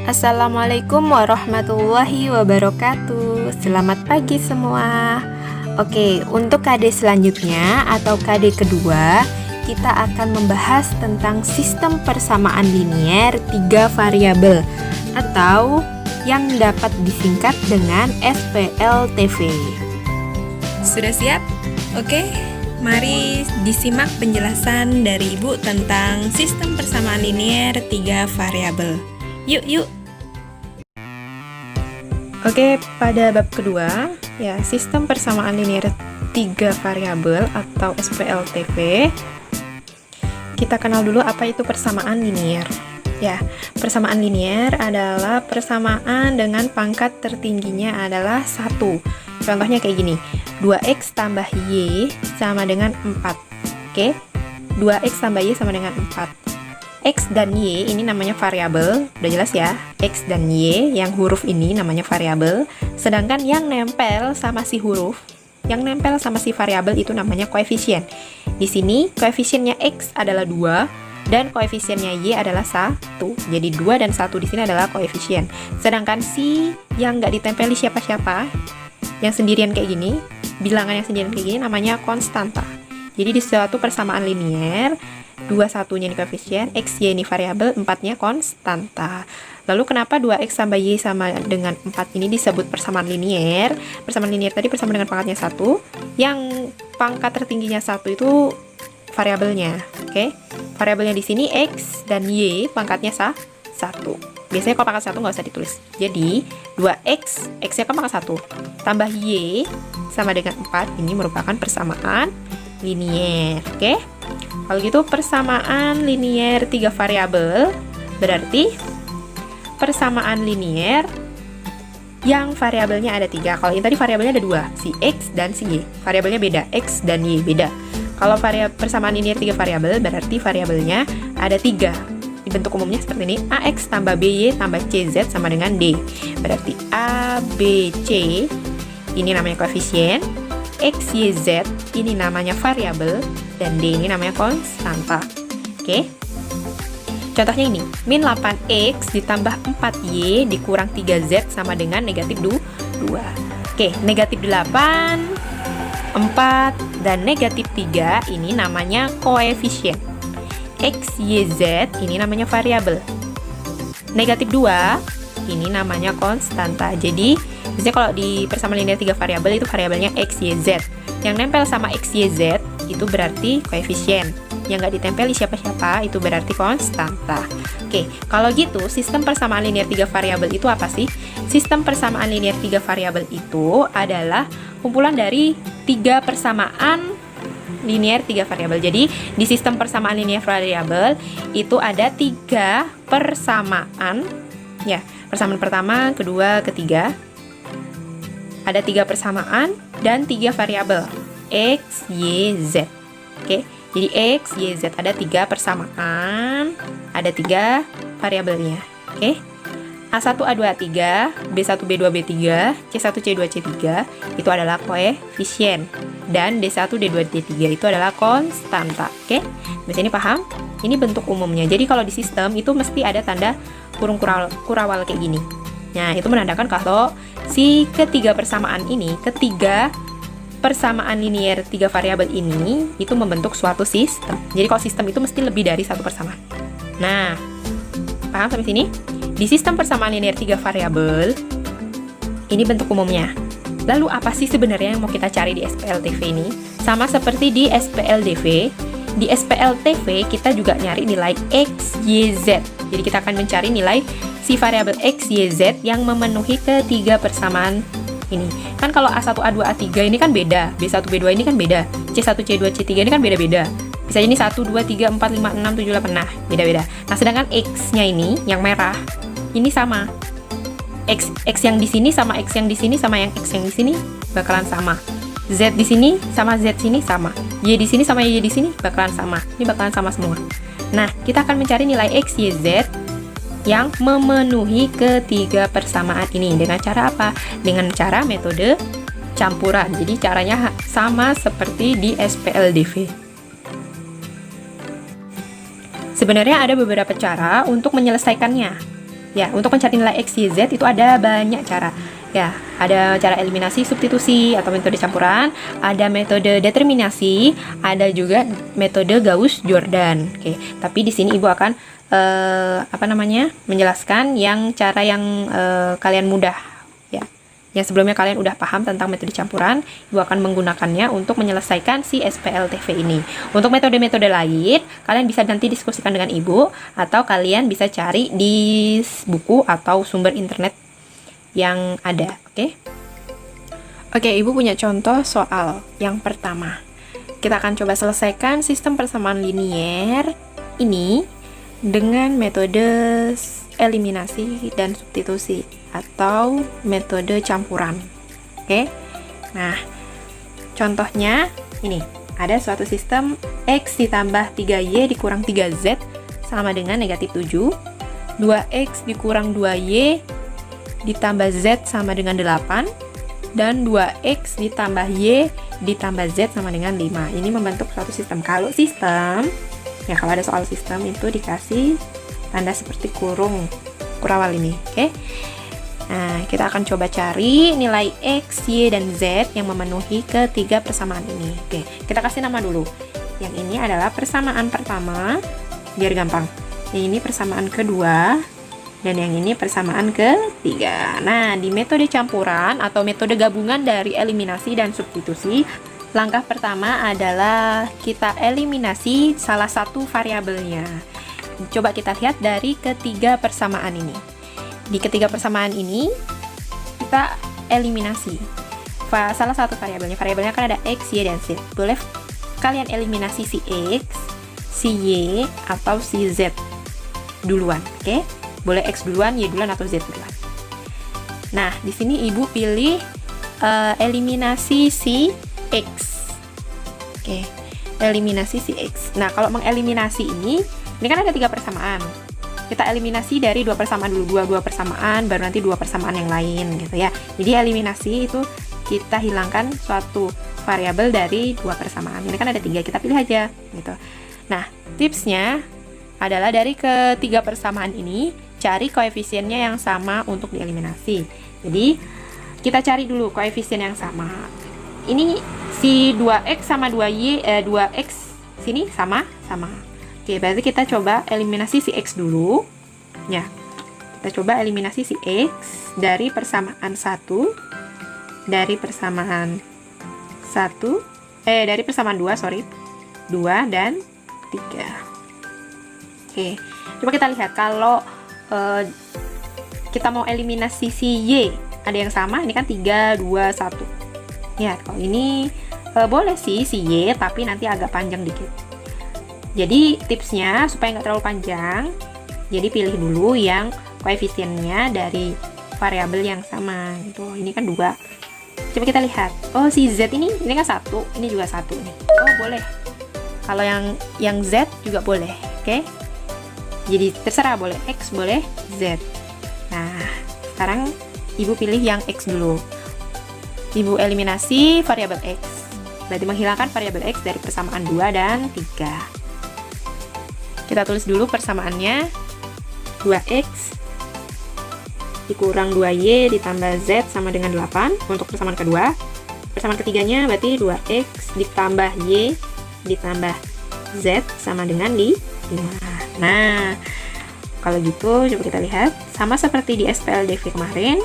Assalamualaikum warahmatullahi wabarakatuh. Selamat pagi semua. Oke, untuk KD selanjutnya atau KD kedua, kita akan membahas tentang sistem persamaan linier 3 variabel atau yang dapat disingkat dengan SPLTV. Sudah siap? Oke, mari disimak penjelasan dari Ibu tentang sistem persamaan linier 3 variabel. Yuk. Oke, pada bab kedua, ya, sistem persamaan linier 3 variabel atau SPLTV. Kita kenal dulu apa itu persamaan linier. Ya, persamaan linier adalah persamaan dengan pangkat tertingginya adalah 1. Contohnya kayak gini, 2x tambah y sama dengan 4. Oke, 2x tambah y sama dengan 4. X dan Y ini namanya variabel, udah jelas ya. X dan Y yang huruf ini namanya variabel, sedangkan yang nempel sama si huruf, yang nempel sama si variabel itu namanya koefisien. Di sini koefisiennya X adalah 2 dan koefisiennya Y adalah 1. Jadi 2 dan 1 di sini adalah koefisien. Sedangkan si yang nggak ditempeli siapa-siapa, yang sendirian kayak gini, bilangan yang sendirian kayak gini namanya konstanta. Jadi di suatu persamaan linier, 2 1-nya ini koefisien, X, Y ini variabel, 4-nya konstanta. Lalu kenapa 2X tambah Y sama dengan 4 ini disebut persamaan linier? Persamaan linier tadi persamaan dengan pangkatnya 1, yang pangkat tertingginya 1 itu variabelnya. Oke? Variabelnya di sini X dan Y, pangkatnya 1. Biasanya kalau pangkat 1 nggak usah ditulis. Jadi 2X, X-nya kan pangkat 1, tambah Y sama dengan 4, ini merupakan persamaan linier. Oke? Kalau gitu persamaan linier 3 variabel berarti persamaan linier yang variabelnya ada 3. Kalau ini tadi variabelnya ada 2, si X dan si Y. Variabelnya beda, X dan Y beda. Kalau persamaan linier 3 variabel berarti variabelnya ada 3. Di bentuk umumnya seperti ini, AX tambah BY tambah CZ sama dengan D. Berarti A, B, C ini namanya koefisien, X, Y, Z ini namanya variabel, dan D ini namanya konstanta. Oke. Contohnya ini, min 8X ditambah 4Y dikurang 3Z sama dengan negatif 2. Oke, negatif 8, 4, dan negatif 3 ini namanya koefisien. X, Y, Z ini namanya variabel. Negatif 2 ini namanya konstanta. Jadi, biasanya kalau di persamaan linier 3 variabel itu variabelnya X, Y, Z. Yang nempel sama X, Y, Z itu berarti koefisien. Yang nggak ditempeli siapa-siapa itu berarti konstanta. Oke, kalau gitu sistem persamaan linier 3 variabel itu apa sih? Sistem persamaan linier 3 variabel itu adalah kumpulan dari 3 persamaan linier 3 variabel. Jadi, di sistem persamaan linier variabel itu ada 3 persamaan. Ya, persamaan pertama, kedua, ketiga. Ada 3 persamaan dan 3 variabel. X, Y, Z. Oke, jadi X, Y, Z ada 3 persamaan, ada 3 variabelnya. Oke, A1, A2, A3, B1, B2, B3, C1, C2, C3 itu adalah koefisien, dan D1, D2, D3 itu adalah konstanta. Oke, biasanya paham? Ini bentuk umumnya. Jadi kalau di sistem itu mesti ada tanda kurung kurawal kayak gini. Nah, itu menandakan kalau si ketiga persamaan ini, ketiga persamaan linier 3 variabel ini itu membentuk suatu sistem. Jadi kalau sistem itu mesti lebih dari satu persamaan. Nah, paham sampai sini? Di sistem persamaan linier 3 variabel ini bentuk umumnya. Lalu apa sih sebenarnya yang mau kita cari di SPLTV ini? Sama seperti di SPLDV. Di SPLTV kita juga nyari nilai X, Y, Z. Jadi kita akan mencari nilai si variabel X, Y, Z yang memenuhi ketiga persamaan ini. Kan kalau A1, A2, A3 ini kan beda, B1, B2 ini kan beda, C1, C2, C3 ini kan beda-beda. Bisa ini 1, 2, 3, 4, 5, 6, 7, 8, nah beda-beda. Nah sedangkan X-nya ini, yang merah, ini sama. X yang di sini sama X yang di sini sama yang X yang di sini bakalan sama. Z di sini sama Z sini sama. Y di sini sama Y di sini bakalan sama. Ini bakalan sama semua. Nah, kita akan mencari nilai X, Y, Z yang memenuhi ketiga persamaan ini. Dengan cara apa? Dengan cara metode campuran. Jadi caranya sama seperti di SPLDV. Sebenarnya ada beberapa cara untuk menyelesaikannya. Ya, untuk mencari nilai X, Y, Z itu ada banyak cara. Ya, ada cara eliminasi, substitusi atau metode campuran, ada metode determinasi, ada juga metode Gauss-Jordan. Oke, tapi di sini Ibu akan menjelaskan yang cara yang kalian mudah, ya. Yang sebelumnya kalian udah paham tentang metode campuran, Ibu akan menggunakannya untuk menyelesaikan si SPLTV ini. Untuk metode-metode lain, kalian bisa nanti diskusikan dengan Ibu, atau kalian bisa cari di buku atau sumber internet yang ada, oke? Oke, Ibu punya contoh soal yang pertama. Kita akan coba selesaikan sistem persamaan linier ini dengan metode eliminasi dan substitusi atau metode campuran. Oke. Nah, contohnya ini. Ada suatu sistem X ditambah 3Y dikurang 3Z sama dengan negatif 7. 2X dikurang 2Y ditambah Z sama dengan 8. Dan 2X ditambah Y ditambah Z sama dengan 5. Ini membentuk suatu sistem. Kalau sistem, ya kalau ada soal sistem itu dikasih tanda seperti kurung kurawal ini, oke? Nah, kita akan coba cari nilai X, Y, dan Z yang memenuhi ketiga persamaan ini. Oke, kita kasih nama dulu. Yang ini adalah persamaan pertama, biar gampang. Yang ini persamaan kedua, dan yang ini persamaan ketiga. Nah, di metode campuran atau metode gabungan dari eliminasi dan substitusi, langkah pertama adalah kita eliminasi salah satu variabelnya. Coba kita lihat dari ketiga persamaan ini. Di ketiga persamaan ini, kita eliminasi salah satu variabelnya. Variabelnya kan ada X, Y, dan Z. Boleh kalian eliminasi si X, si Y, atau si Z duluan, oke? Boleh X duluan, Y duluan, atau Z duluan. Nah, di sini Ibu pilih eliminasi si X. Oke, eliminasi si X. Nah, kalau mengeliminasi ini kan ada 3 persamaan. Kita eliminasi dari 2 persamaan dulu, 2 persamaan, baru nanti 2 persamaan yang lain gitu ya. Jadi eliminasi itu kita hilangkan suatu variabel dari 2 persamaan. Ini kan ada 3, kita pilih aja gitu. Nah, tipsnya adalah dari ketiga persamaan ini cari koefisiennya yang sama untuk dieliminasi. Jadi kita cari dulu koefisien yang sama. Ini si 2X sama 2Y, 2X sini sama. Oke, berarti kita coba eliminasi si X dulu. Ya, kita coba eliminasi si X dari persamaan 1, dari persamaan 2, 2 dan 3. Oke, coba kita lihat kalau kita mau eliminasi si Y, ada yang sama, ini kan 3, 2, 1. Ya, kalau ini boleh sih si Y, tapi nanti agak panjang dikit. Jadi tipsnya supaya nggak terlalu panjang, jadi pilih dulu yang koefisiennya dari variabel yang sama gitu. Ini kan 2. Coba kita lihat. Oh, si Z ini kan 1, ini juga 1 nih. Oh, boleh. Kalau yang Z juga boleh, oke? Jadi terserah, boleh X, boleh Z. Nah, sekarang Ibu pilih yang X dulu. Ibu eliminasi variabel X. Berarti menghilangkan variabel X dari persamaan 2 dan 3. Kita tulis dulu persamaannya. 2X dikurang 2Y ditambah Z sama dengan 8 untuk persamaan kedua. Persamaan ketiganya berarti 2X ditambah Y ditambah Z sama dengan 5. Nah, kalau gitu coba kita lihat. Sama seperti di SPLDV kemarin,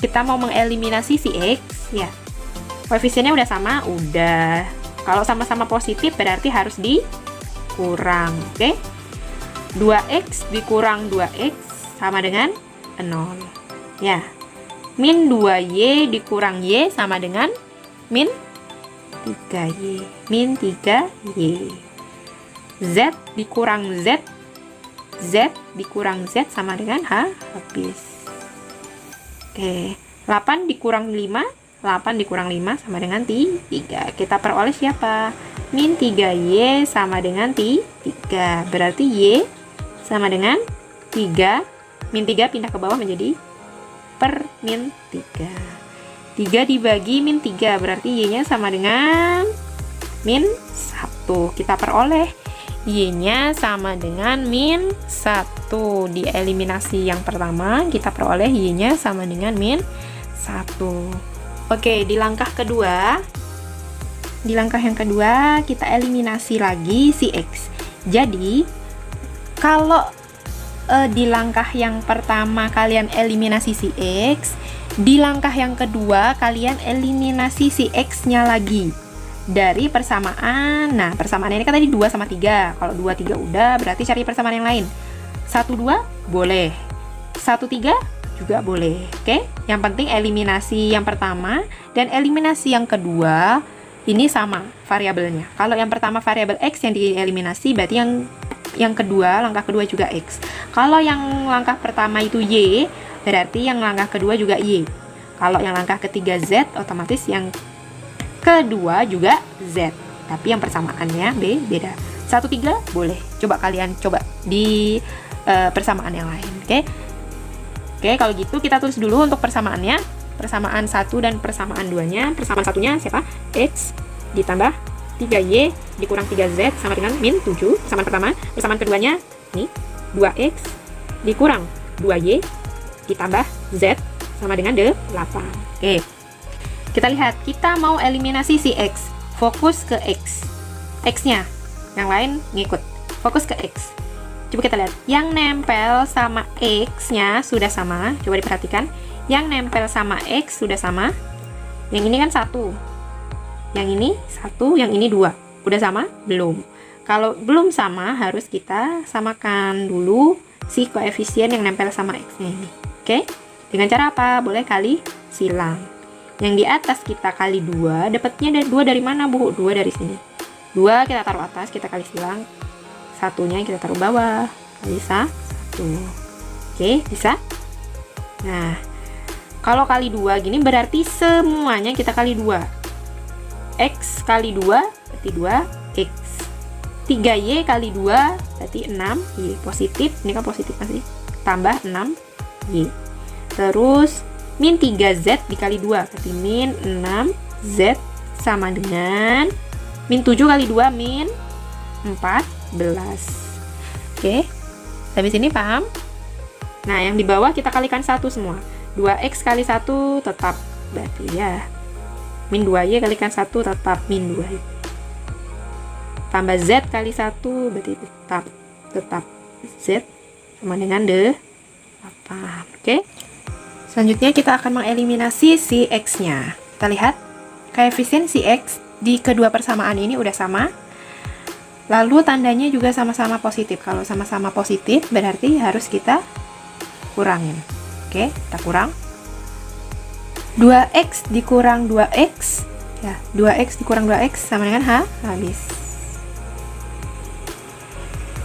kita mau mengeliminasi si X, ya. Koefisiennya udah sama, udah. Kalau sama-sama positif berarti harus dikurang, oke? 2X dikurang 2X sama dengan 0. Ya. Min 2Y dikurang Y sama dengan min 3Y. Min 3Y. Z dikurang Z. Z dikurang Z sama dengan habis. Oke. 8 dikurang 5. 8 dikurang 5 sama dengan 3. Kita peroleh siapa? Min 3Y sama dengan 3. Berarti Y sama dengan 3. Min 3 pindah ke bawah menjadi per min 3. 3 dibagi min 3 berarti Y nya sama dengan min 1. Kita peroleh Y-nya sama dengan min 1. Di eliminasi yang pertama, kita peroleh Y-nya sama dengan min 1. Oke, di langkah kedua, kita eliminasi lagi si X. Jadi, kalau di langkah yang pertama kalian eliminasi si X, di langkah yang kedua kalian eliminasi si X-nya lagi dari persamaan. Nah, persamaan ini kan tadi 2 sama 3. Kalau 2, 3 udah, berarti cari persamaan yang lain. 1, 2 boleh. 1, 3 juga boleh. Oke? Yang penting eliminasi yang pertama dan eliminasi yang kedua ini sama variabelnya. Kalau yang pertama variabel X yang dieliminasi, berarti yang kedua, langkah kedua juga X. Kalau yang langkah pertama itu Y, berarti yang langkah kedua juga Y. Kalau yang langkah ketiga Z, otomatis yang kedua juga Z, tapi yang persamaannya beda. 1, 3 boleh. Coba kalian coba di persamaan yang lain. Oke, kalau gitu kita tulis dulu untuk persamaannya. Persamaan 1 dan persamaan 2-nya. Persamaan satunya siapa? X ditambah 3Y dikurang 3Z sama dengan min 7. Persamaan pertama. Persamaan keduanya nih 2X dikurang 2Y ditambah Z sama dengan 8. Oke. Kita lihat, kita mau eliminasi si X. Fokus ke X. X-nya. Yang lain ngikut. Fokus ke X. Coba kita lihat. Yang nempel sama X-nya sudah sama. Coba diperhatikan. Yang nempel sama X sudah sama. Yang ini kan 1. Yang ini 1, yang ini 2. Udah sama? Belum. Kalau belum sama, harus kita samakan dulu si koefisien yang nempel sama X-nya ini. Oke? Dengan cara apa? Boleh kali silang. Yang di atas kita kali 2, dapatnya 2 dari mana, Bu? 2 dari sini. 2 kita taruh atas, kita kali silang. Satunya kita taruh bawah, kali 1. Oke, bisa? Nah, kalau kali 2 gini berarti semuanya kita kali 2. X kali 2 berarti 2X. 3Y kali 2 berarti 6Y. Positif, ini kan positif masih. Tambah 6Y. Terus min 3Z dikali 2 berarti min 6Z sama dengan min 7 kali 2 min 14. Oke, sampai sini paham? Nah, yang di bawah kita kalikan 1 semua. 2X kali 1 tetap berarti ya min 2Y kalikan 1 tetap min 2Y. Tambah Z kali 1 berarti tetap Z sama dengan 8. Oke. Selanjutnya kita akan mengeliminasi si X-nya. Kita lihat, koefisien si X di kedua persamaan ini udah sama. Lalu tandanya juga sama-sama positif. Kalau sama-sama positif, berarti harus kita kurangin. Oke, kita kurang. 2X dikurang 2X. Ya, 2X dikurang 2X sama dengan habis.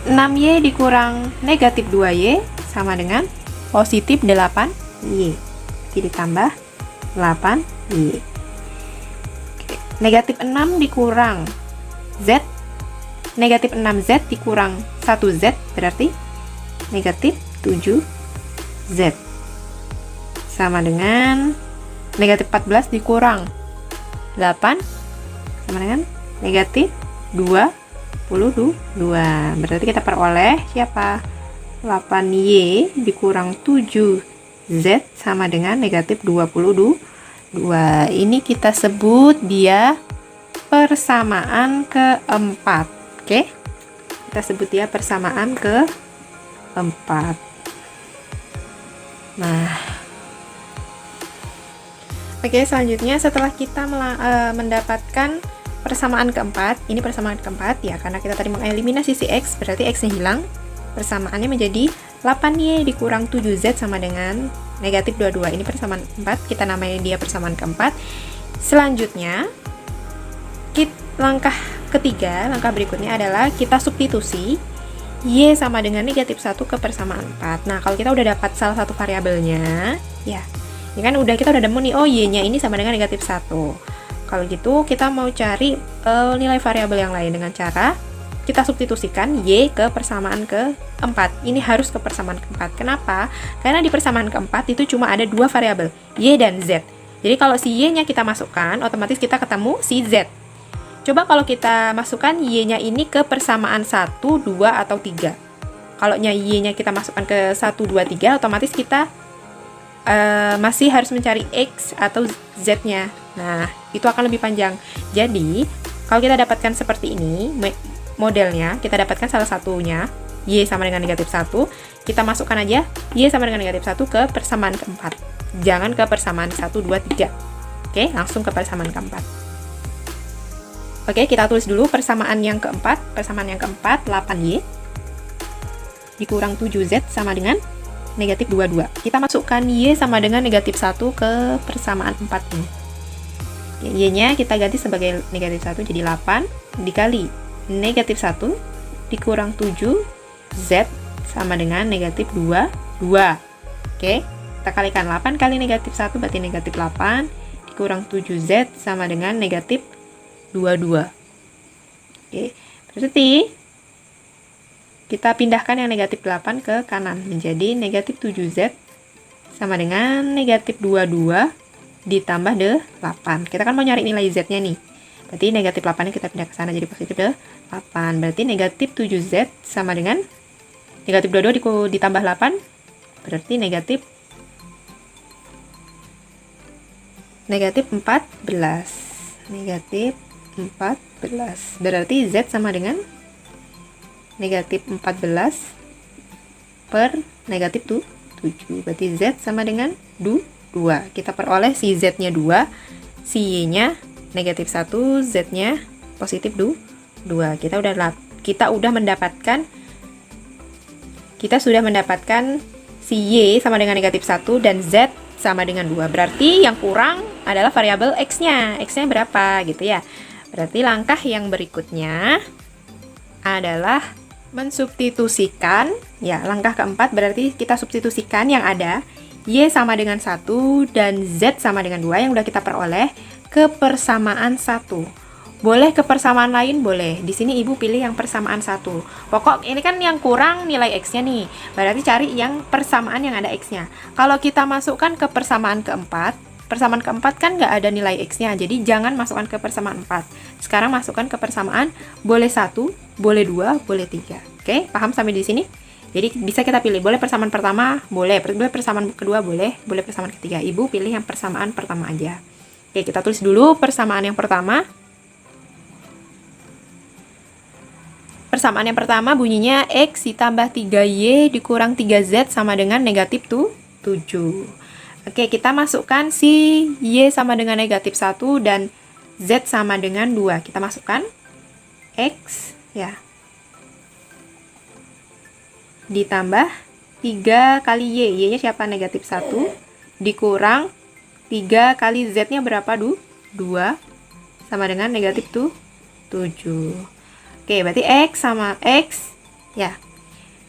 6Y dikurang negatif 2Y sama dengan positif 8Y. Jadi ditambah 8Y. Oke. Negatif 6 dikurang Z. Negatif 6Z dikurang 1Z berarti negatif 7Z. Sama dengan negatif 14 dikurang 8 sama dengan negatif 22. Berarti kita peroleh siapa? 8Y dikurang 7Z sama dengan negatif 22. Ini kita sebut dia persamaan keempat. Oke? Kita sebut dia persamaan keempat. Nah, oke, selanjutnya setelah kita mendapatkan persamaan keempat, ini persamaan keempat ya, karena kita tadi mengeliminasi si X, berarti X-nya hilang. Persamaannya menjadi 8Y dikurang 7Z sama dengan negatif 22. Ini persamaan keempat, kita namai dia persamaan keempat. Selanjutnya, langkah ketiga, langkah berikutnya adalah kita substitusi Y sama dengan negatif 1 ke persamaan 4. Nah, kalau kita udah dapat salah satu variabelnya, ya, ini kan kita udah nemu nih, oh Y-nya ini sama dengan negatif 1. Kalau gitu, kita mau cari nilai variabel yang lain dengan cara kita substitusikan Y ke persamaan keempat. Ini harus ke persamaan keempat. Kenapa? Karena di persamaan keempat itu cuma ada dua variabel, Y dan Z. Jadi kalau si Y-nya kita masukkan, otomatis kita ketemu si Z. Coba kalau kita masukkan Y-nya ini ke persamaan 1, 2, atau 3. Kalau Y-nya kita masukkan ke 1, 2, 3, otomatis kita masih harus mencari X atau Z-nya. Nah, itu akan lebih panjang. Jadi, kalau kita dapatkan seperti ini, modelnya, kita dapatkan salah satunya, Y sama dengan negatif 1, kita masukkan aja Y sama dengan negatif 1 ke persamaan keempat. Jangan ke persamaan 1, 2, 3. Oke, langsung ke persamaan keempat. Oke, kita tulis dulu persamaan yang keempat. Persamaan yang keempat, 8Y dikurang 7Z sama dengan negatif 22. Kita masukkan Y sama dengan negatif 1 ke persamaan 4 ini. Y-nya kita ganti sebagai negatif 1, jadi 8 dikali negatif 1 dikurang 7Z sama dengan negatif 22. Oke, kita kalikan 8 kali negatif 1 berarti negatif 8 dikurang 7Z sama dengan negatif 22. Oke, berarti kita pindahkan yang negatif 8 ke kanan menjadi negatif 7Z sama dengan negatif 22 ditambah 8. Kita kan mau nyari nilai Z-nya nih. Berarti negatif 8-nya kita pindah ke sana jadi positif 8. Berarti negatif 7Z sama dengan negatif 22 ditambah 8 berarti negatif 14. Negatif 14. Berarti Z sama dengan negatif 14 per negatif 7. Berarti Z sama dengan 2. Kita peroleh si Z-nya 2, si Y-nya negatif 1, Z-nya positif 2. Kita sudah mendapatkan si Y sama dengan negatif 1 dan Z sama dengan 2. Berarti yang kurang adalah variabel X-nya. X-nya berapa gitu ya. Berarti langkah yang berikutnya adalah mensubstitusikan. Ya, langkah keempat berarti kita substitusikan yang ada Y sama dengan 1 dan Z sama dengan 2 yang udah kita peroleh ke persamaan 1. Boleh ke persamaan lain, boleh. Di sini Ibu pilih yang persamaan 1. Pokok ini kan yang kurang nilai X-nya nih. Berarti cari yang persamaan yang ada X-nya. Kalau kita masukkan ke persamaan keempat kan nggak ada nilai X-nya. Jadi jangan masukkan ke persamaan 4. Sekarang masukkan ke persamaan boleh 1, boleh 2, boleh 3. Oke, paham sampai di sini? Jadi bisa kita pilih, boleh persamaan pertama, boleh persamaan kedua, boleh persamaan ketiga. Ibu pilih yang persamaan pertama aja. Oke, kita tulis dulu persamaan yang pertama. Persamaan yang pertama bunyinya X ditambah 3Y dikurang 3Z sama dengan negatif 7. Oke, kita masukkan si Y sama dengan negatif 1 dan Z sama dengan 2. Kita masukkan X ya ditambah 3 kali Y. Y-nya siapa? Negatif 1 dikurang 3 kali Z-nya berapa? 2 sama dengan negatif 7. Oke, berarti X sama X ya.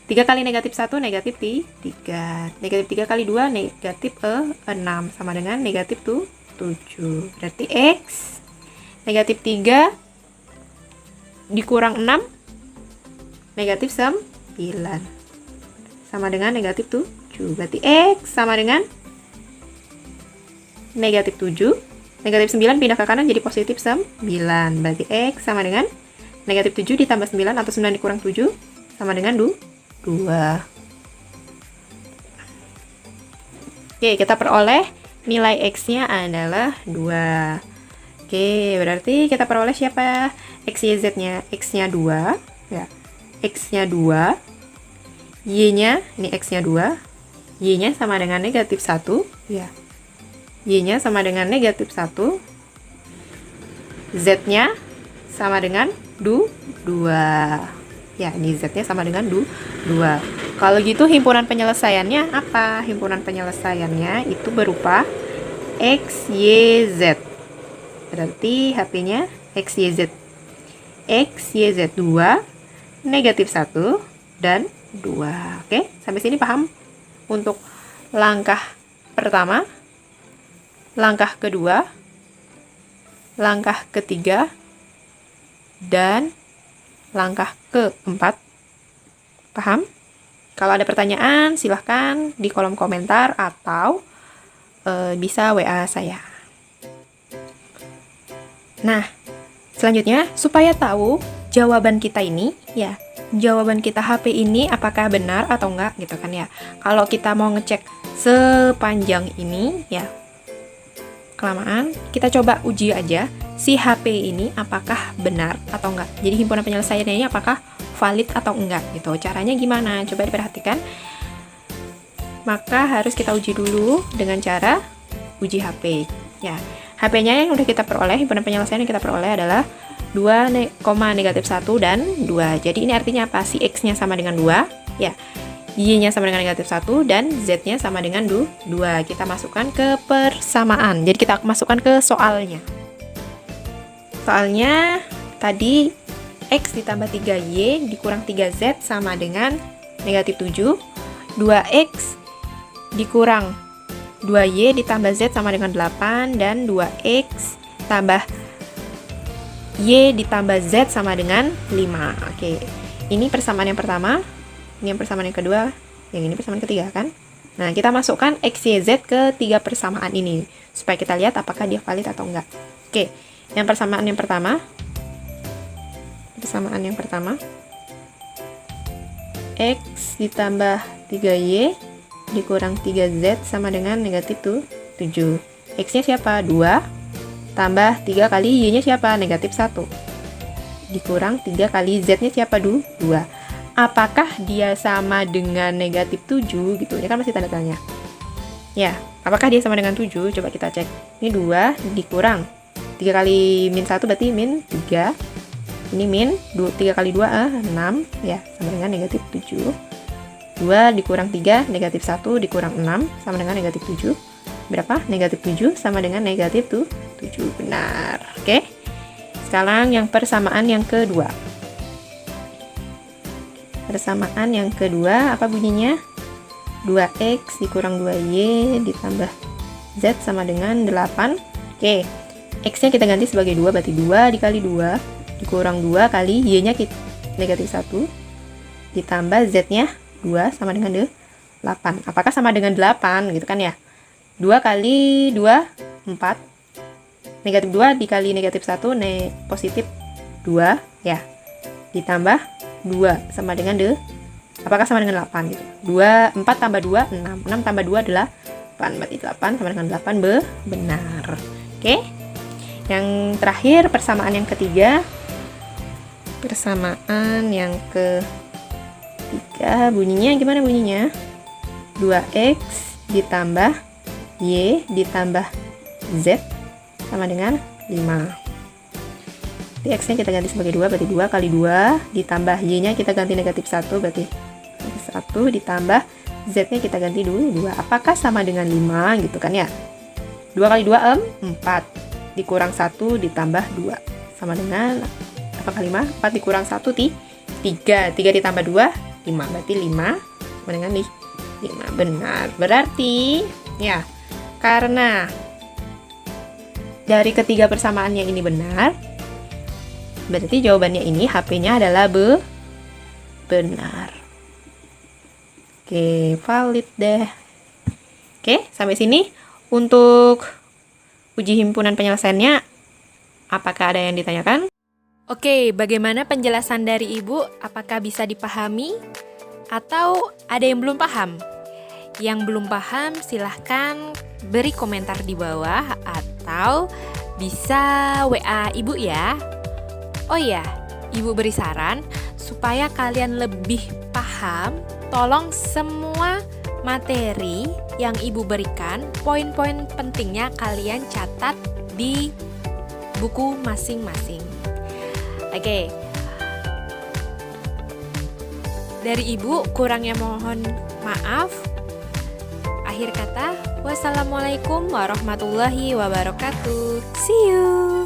3 kali negatif 1 negatif 3. Negatif 3 kali 2 negatif 6 sama dengan negatif 7. Berarti X negatif 3 dikurang 6 negatif 9 sama dengan negatif 7. Berarti X sama dengan negatif 7. Negatif 9 pindah ke kanan jadi positif 9. Berarti X sama dengan negatif 7 ditambah 9 atau 9 dikurang 7 sama dengan 2. Oke, kita peroleh nilai X-nya adalah 2. Oke, berarti kita peroleh siapa? X, Y, Z-nya. X-nya 2. Ya. X-nya 2. Y-nya, ini X-nya 2. Y-nya sama dengan negatif 1. Ya. Y-nya sama dengan negatif 1. Z-nya sama dengan 2. Ya, ini Z-nya sama dengan 2. Kalau gitu himpunan penyelesaiannya apa? Himpunan penyelesaiannya itu berupa X, Y, Z. Berarti HP-nya X, Y, Z. X, Y, Z 2, negatif 1, dan 2. Oke, sampai sini paham? Untuk langkah pertama, langkah kedua, langkah ketiga, dan langkah keempat. Paham? Kalau ada pertanyaan, silahkan di kolom komentar atau bisa WA saya. Nah, Selanjutnya, supaya tahu jawaban kita ini, ya, jawaban kita HP ini apakah benar atau enggak gitu kan ya. Kalau kita mau ngecek sepanjang ini, ya, kelamaan, kita coba uji aja si HP ini apakah benar atau enggak. Jadi himpunan penyelesaiannya ini apakah valid atau enggak gitu. Caranya gimana? Coba diperhatikan. Maka harus kita uji dulu dengan cara uji HP. Ya, HP-nya yang udah kita peroleh, himpunan penyelesaian yang kita peroleh adalah 2,-1 dan 2. Jadi ini artinya apa? Si X-nya sama dengan 2, ya. Y-nya sama dengan -1 dan Z-nya sama dengan 2. Kita masukkan ke persamaan. Jadi kita masukkan ke soalnya. Soalnya tadi X ditambah 3Y dikurang 3Z sama dengan -7. 2X dikurang 2Y ditambah Z sama dengan 8, dan 2X tambah Y ditambah Z sama dengan 5. Oke, ini persamaan yang pertama, ini yang persamaan yang kedua, yang ini persamaan ketiga kan. Nah, kita masukkan X, Y, Z ke 3 persamaan ini supaya kita lihat apakah dia valid atau enggak. Oke, yang persamaan yang pertama, X ditambah 3Y dikurang 3Z sama dengan -7. X-nya siapa? 2. Tambah 3 kali Y-nya siapa? -1. Dikurang 3 kali Z-nya siapa? 2. Apakah dia sama dengan -7 gitu? Ini kan masih tanda tanya. Ya, apakah dia sama dengan 7? Coba kita cek. Ini 2 dikurang 3 kali -1 berarti -3. Ini -3 kali 2 6, ya, sama dengan -7. 2 dikurang 3, -1 dikurang 6 sama dengan -7. Berapa? -7 sama dengan -7. Benar. Oke. Sekarang yang persamaan yang kedua. Persamaan yang kedua apa bunyinya? 2X dikurang 2Y ditambah Z sama dengan 8. Oke. X-nya kita ganti sebagai 2, berarti 2 dikali 2 dikurang 2 kali Y-nya -1 ditambah Z-nya 2 sama dengan 8. Apakah sama dengan 8 gitu kan ya? 2 kali 2 4. -2 dikali -1 positif 2 ya. Ditambah 2 sama dengan apakah sama dengan 8 gitu. 4 tambah 2 6. 6 tambah 2 adalah 8. Berarti 8 sama dengan 8 benar. Oke. Yang terakhir persamaan yang ketiga. Persamaan yang ketiga bunyinya gimana bunyinya? 2X ditambah Y ditambah Z sama dengan 5. Di X nya kita ganti sebagai 2, berarti 2 kali 2 ditambah Y nya kita ganti -1, berarti 1 ditambah Z nya kita ganti 2. Apakah sama dengan 5 gitu kan ya? 2 kali 2 4 dikurang 1 ditambah 2 sama dengan apakah 5? 4 dikurang 1 3 ditambah 2 5, berarti 5 sama dengan 5. Benar. Berarti ya, karena dari ketiga persamaan yang ini benar, berarti jawabannya ini HP-nya adalah benar. Oke, valid deh. Oke, sampai sini untuk uji himpunan penyelesaiannya. Apakah ada yang ditanyakan? Oke, bagaimana penjelasan dari Ibu? Apakah bisa dipahami? Atau ada yang belum paham? Yang belum paham silahkan beri komentar di bawah atau bisa WA Ibu ya. Oh iya, Ibu beri saran supaya kalian lebih paham, tolong semua materi yang Ibu berikan, poin-poin pentingnya kalian catat di buku masing-masing. Oke. Dari Ibu kurangnya mohon maaf. Akhir kata, wassalamualaikum warahmatullahi wabarakatuh. See you.